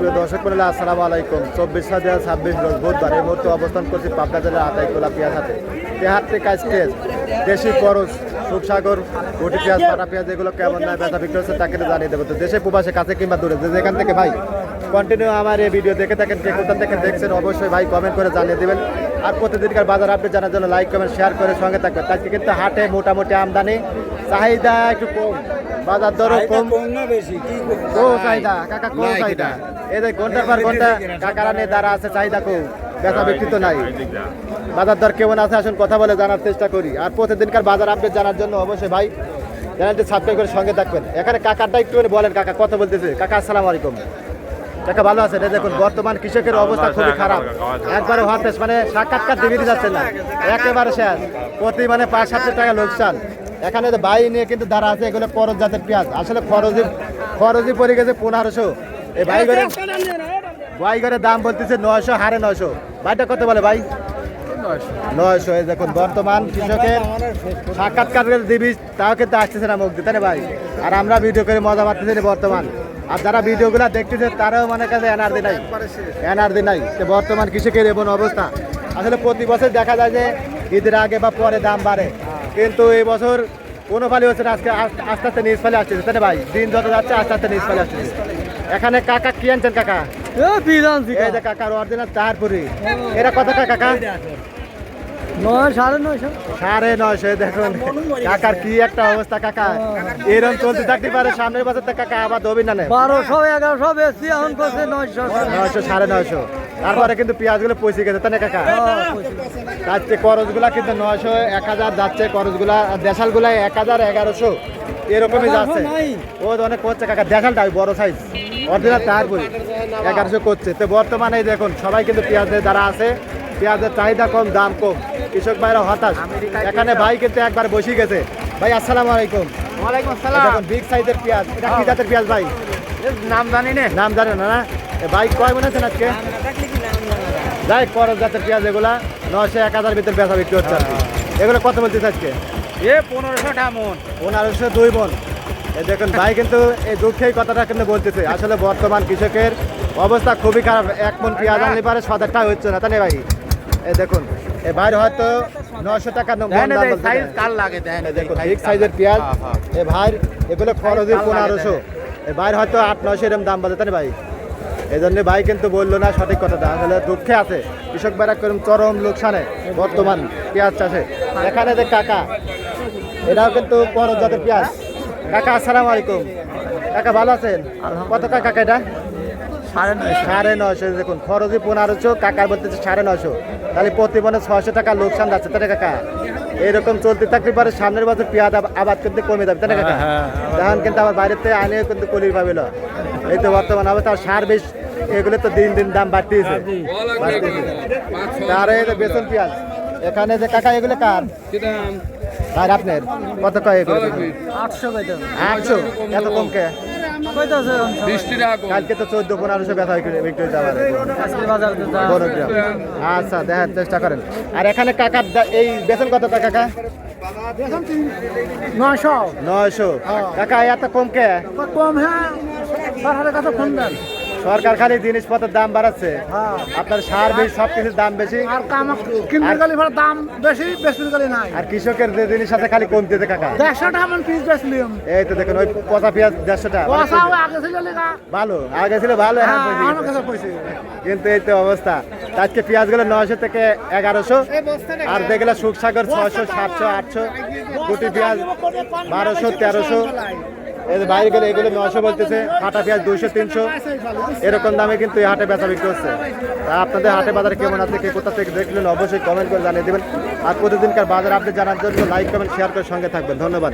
সুপ্রিয় দর্শক মণ্ডলী আসসালামু আলাইকুম। 24/26 রোজ বুধবার এই মুহূর্তে অবস্থান করছি পাবনা জেলার আতাইকুলা পেঁয়াজ হাটে। পেঁয়াজ থেকে আজকে দেশি করজ, সুখসাগর, গুটি পেঁয়াজ, পাটা পেঁয়াজ এগুলো কেমন না বেচা বিক্রি হচ্ছে তাকে জানিয়ে দেবো। তো দেশে প্রবাসে কাছে কিংবা দূরে যেখান থেকে ভাই কন্টিনিউ আমার এই ভিডিও দেখে থাকেন, কে কোথা থেকে দেখছেন অবশ্যই ভাই কমেন্ট করে জানিয়ে দেবেন। আর প্রতিদিনকার বাজার আপডেট জানার জন্য লাইক কমেন্ট শেয়ার করে সঙ্গে থাকবেন। আজকে কিন্তু হাটে মোটামুটি আমদানি, চাহিদা একটু কম, বাজার দরও কম। চাহিদা কাকা কম চাহিদা, এই যে ঘন্টার পর ঘন্টা কাকারা নিয়ে দ্বারা আছে, চাহিদা কম, বেচা বিক্রি তো নাই। বাজার দর কেমন আছে আসুন কথা বলে জানার চেষ্টা করি। আর প্রতিদিনকার বাজার আপডেট জানার জন্য অবশ্যই ভাই চ্যানেলটি সাবস্ক্রাইব করে সঙ্গে থাকবেন। এখানে কাকারটা একটু বলেন, কাকা কথা বলতেছে। কাকা আসসালামু আলাইকুম। কাকা ভালো আছেন? দেখুন বর্তমান কৃষকের অবস্থা খুবই খারাপ, একবারে হতাশ, মানে সাক্ষাৎকার দিতে যাচ্ছে না, একেবারে শেষ, প্রতি মানে 5-7 টাকা লোকসান। এখানে বাই নিয়ে কিন্তু দাঁড়া আছে, এগুলো করজ জাতের পেঁয়াজ, আসলে খরচই পড়ে গেছে 1500। এই বাইগরের দাম বলতেছে 900, হারে 900। ভাইটা কত বলে ভাই? 900। এই দেখুন বর্তমান কৃষকের সাক্ষাৎকার দিবি তাও কিন্তু আসতেছে না মুখ দিতে না ভাই। আর আমরা ভিডিও করে মজা পাচ্তেছি না বর্তমান। আর যারা ভিডিওগুলো দেখতেছে তারাও মনে কাছে এনার্জি নাই। তো বর্তমান কৃষকের এমন অবস্থা, আসলে প্রতি বছর দেখা যায় যে ঈদের আগে বা পরে দাম বাড়ে, কিন্তু এই বছর কোনো ফালি হচ্ছে না। আজকে আস্তে আস্তে নিজ ফালে আসতেছে তাই না ভাই? দিন যত যাচ্ছে আস্তে আস্তে নিজ ফালে আসতেছে। এখানে কাকা কি আনছেন কাকা? এই যে কাকার অরিজিনাল চাহারপুরি, এরা কত কাকা? 900। দেখুন কাকার কি একটা অবস্থা কাকা, এরকম চলতে থাকতে পারে সামনের বছর তো কাকা আবার দবি না 1200-1100 বেশি এখন করছে 900 900-950। তারপরে কিন্তু পেঁয়াজ গুলো পয়সে গেছে তাই না কাকা? আজকে করজ গুলা কিন্তু 900, 1000 যাচ্ছে করজ গুলা, দেশাল গুলা 1000, 1100 এরকমই যাচ্ছে। ও অনেক করছে কাকা, দেশালটা বড় সাইজ অরিজিনাল চাহারপুরি 1100 করছে। তো বর্তমানে দেখুন সবাই কিন্তু পেঁয়াজের দ্বারা আছে, পেঁয়াজের চাহিদা কম, দাম কম, কৃষক ভাইরা হতাশ। এখানে ভাই কিন্তু একবার বসে গেছে। ভাই আসসালামু আলাইকুম। ওয়ালাইকুম আসসালাম। দেখুন বিগ সাইজের পেঁয়াজ, এটা কি জাতের পেঁয়াজ ভাই? নাম জানি না। নাম জানেন না? ভাই কয় মনে আছেন আজকে? যাই করজ জাতের পেঁয়াজ এগুলা 900-1000 ভিতরে বেচা বিক্রি হচ্ছে আর কি। এগুলো কত বলতেছে আজকে? 1500 টাকা মন। 1500 2 মন। এই দেখুন ভাই কিন্তু এই দুঃখেই কথাটা কিন্তু বলতেছে, আসলে বর্তমান কৃষকের অবস্থা খুবই খারাপ। 1 মন পেঁয়াজ আনলে পারে 7 টাকা হচ্ছে না তাই না ভাই? এই দেখুন এই ভাইয়ের হয়তো 900 টাকা দেখুন বিগ সাইজের পেঁয়াজ। এই ভাইয়ের এগুলো খরচই 1500, এই ভাইয়ের হয়তো 800-900 এরকম দাম বলে তাই না ভাই? এই জন্য ভাই কিন্তু বললো না সঠিক কথাটা, আসলে দুঃখে আছে কৃষক ভাইরা করুন চরম লোকসানে বর্তমান পেঁয়াজ চাষে। এখানে যে কাকা, এটাও কিন্তু করজ জাতের পেঁয়াজ। কাকা আসসালামু আলাইকুম। কাকা ভালো আছেন? কত কাকা এটা? 950। দেখুন খরচই 1500, কাকার বলতেছে 950, তাহলে প্রতি মনে 600 টাকা লোকসান যাচ্ছে তাই না কাকা? এরকম চলতে থাকলে পারে সামনের বছর পেঁয়াজ আবাদ কিন্তু কমে যাবে তাই না কাকা? তখন কিন্তু আবার বাইরের থেকে আনিয়ে কিন্তু কলির পাবিল। এই তো বর্তমান অবস্থা। আর সার বিষ এগুলো তো দিন দিন দাম বাড়তেছে। আর এই যে বেসন পেঁয়াজ, এখানে যে কাকা এগুলো কার? আর আপনার কত কয় এগুলো? 800। এত কম কে? কালকে তো 14-1500 ব্যথা বিক্রি হতে পারে। আচ্ছা দেখার চেষ্টা করেন। আর এখানে কাকার এই বেতন কত কাকা? 900। কাকা এত কম কে? কম হ্যাঁ, কত ফোন দেন। সরকার খালি জিনিসপত্রের দাম বাড়াচ্ছে, আপনার সার বিষ সবকিছুর দাম বেশি, আর দাম বেশি, নাই। আর কৃষকের যে জিনিস আছে খালি কমতেছে কাকা। 150 টাকা মন পিস বেচলিম। এই তো দেখুন ওই পচা পেঁয়াজ 150 টাকা। ভালো আগে ছিল, ভালো কিন্তু এই তো অবস্থা। আজকে পেঁয়াজ গুলো 900 থেকে 1100, আর যেগুলো সুখসাগর 600, 700, 800, গুটি পেঁয়াজ 1200, 1300। এই যে বাইরে গেলে এগুলো 900 বলতেছে, কাটা পেঁয়াজ 200-300 এরকম দামে কিন্তু এই হাটে বেচা বিক্রি হচ্ছে। তা আপনাদের হাটে বাজার কেমন আছে, কে কোথা থেকে দেখলেন অবশ্যই কমেন্ট করে জানিয়ে দেবেন। আর প্রতিদিনকার বাজার আপডেট জানার জন্য লাইক কমেন্ট শেয়ার করে সঙ্গে থাকবেন। ধন্যবাদ।